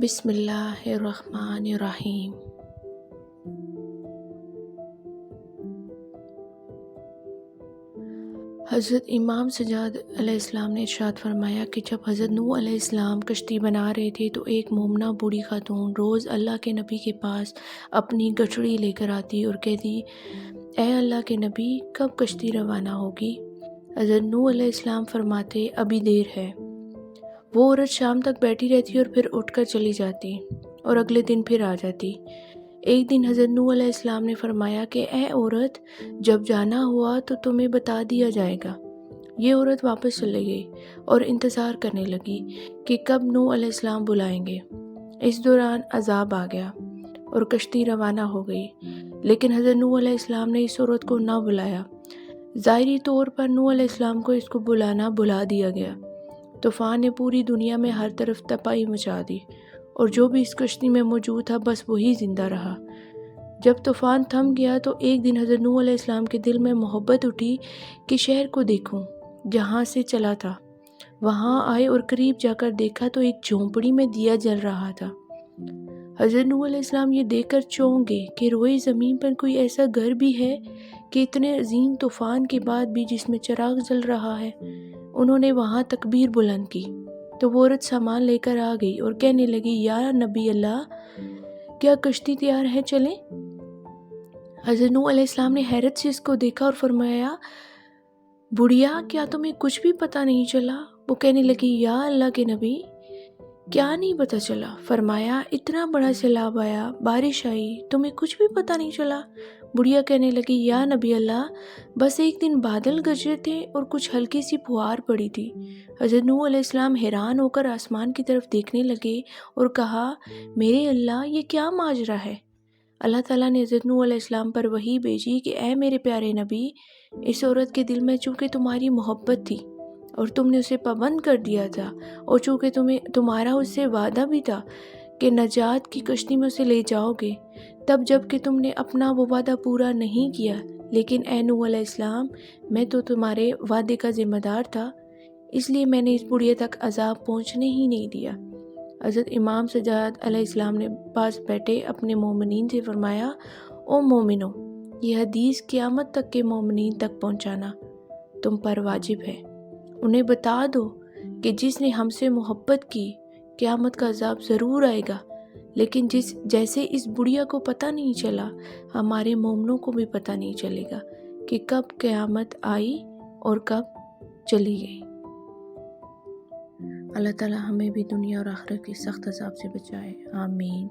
بسم اللہ الرحمن الرحیم۔ حضرت امام سجاد علیہ السلام نے ارشاد فرمایا کہ جب حضرت نوح علیہ السلام کشتی بنا رہے تھے تو ایک مومنہ بوڑھی خاتون روز اللہ کے نبی کے پاس اپنی گٹھڑی لے کر آتی اور کہتی، اے اللہ کے نبی، کب کشتی روانہ ہوگی؟ حضرت نوح علیہ السلام فرماتے، ابھی دیر ہے۔ وہ عورت شام تک بیٹھی رہتی اور پھر اٹھ کر چلی جاتی اور اگلے دن پھر آ جاتی۔ ایک دن حضرت نوح علیہ السلام نے فرمایا کہ اے عورت، جب جانا ہوا تو تمہیں بتا دیا جائے گا۔ یہ عورت واپس چلی گئی اور انتظار کرنے لگی کہ کب نوح علیہ السلام بلائیں گے۔ اس دوران عذاب آ گیا اور کشتی روانہ ہو گئی، لیکن حضرت نوح علیہ السلام نے اس عورت کو نہ بلایا۔ ظاہری طور پر نوح علیہ السلام کو اس کو بلانا بھلا دیا گیا۔ طوفان نے پوری دنیا میں ہر طرف تباہی مچا دی اور جو بھی اس کشتی میں موجود تھا بس وہی زندہ رہا۔ جب طوفان تھم گیا تو ایک دن حضرت نوح علیہ السلام کے دل میں محبت اٹھی کہ شہر کو دیکھوں جہاں سے چلا تھا۔ وہاں آئے اور قریب جا کر دیکھا تو ایک جھونپڑی میں دیا جل رہا تھا۔ حضرت نوح علیہ السلام یہ دیکھ کر چونک گئے کہ روئے زمین پر کوئی ایسا گھر بھی ہے کہ اتنے عظیم طوفان کے بعد بھی جس میں چراغ جل رہا ہے۔ انہوں نے وہاں تکبیر بلند کی تو وہ عورت سامان لے کر آ گئی اور کہنے لگی، یا نبی اللہ، کیا کشتی تیار ہے، چلیں؟ حضرت نوح علیہ السلام نے حیرت سے اس کو دیکھا اور فرمایا، بڑھیا، کیا تمہیں کچھ بھی پتہ نہیں چلا؟ وہ کہنے لگی، یا اللہ کے نبی، کیا نہیں پتہ چلا؟ فرمایا، اتنا بڑا سیلاب آیا، بارش آئی، تمہیں کچھ بھی پتہ نہیں چلا؟ بڑھیا کہنے لگی، یا نبی اللہ، بس ایک دن بادل گرجے تھے اور کچھ ہلکی سی پھوار پڑی تھی۔ حضرت نوح علیہ السلام حیران ہو کر آسمان کی طرف دیکھنے لگے اور کہا، میرے اللہ، یہ کیا ماجرا ہے؟ اللہ تعالیٰ نے حضرت نوح علیہ السلام پر وحی بھیجی کہ اے میرے پیارے نبی، اس عورت کے دل میں چونکہ تمہاری محبت تھی اور تم نے اسے پابند کر دیا تھا، اور چونکہ تمہارا اس سے وعدہ بھی تھا کہ نجات کی کشتی میں اسے لے جاؤ گے، تب جب کہ تم نے اپنا وہ وعدہ پورا نہیں کیا، لیکن اے نوح علیہ السلام، میں تو تمہارے وعدے کا ذمہ دار تھا، اس لیے میں نے اس بڑھیا تک عذاب پہنچنے ہی نہیں دیا۔ حضرت امام سجاد علیہ السلام نے پاس بیٹھے اپنے مومنین سے فرمایا، او مومنو، یہ حدیث قیامت تک کے مومنین تک پہنچانا تم پر واجب ہے۔ انہیں بتا دو کہ جس نے ہم سے محبت کی، قیامت کا عذاب ضرور آئے گا، لیکن جیسے اس بڑھیا کو پتہ نہیں چلا، ہمارے مومنوں کو بھی پتہ نہیں چلے گا کہ کب قیامت آئی اور کب چلی گئی۔ اللہ تعالیٰ ہمیں بھی دنیا اور آخرت کے سخت عذاب سے بچائے، آمین۔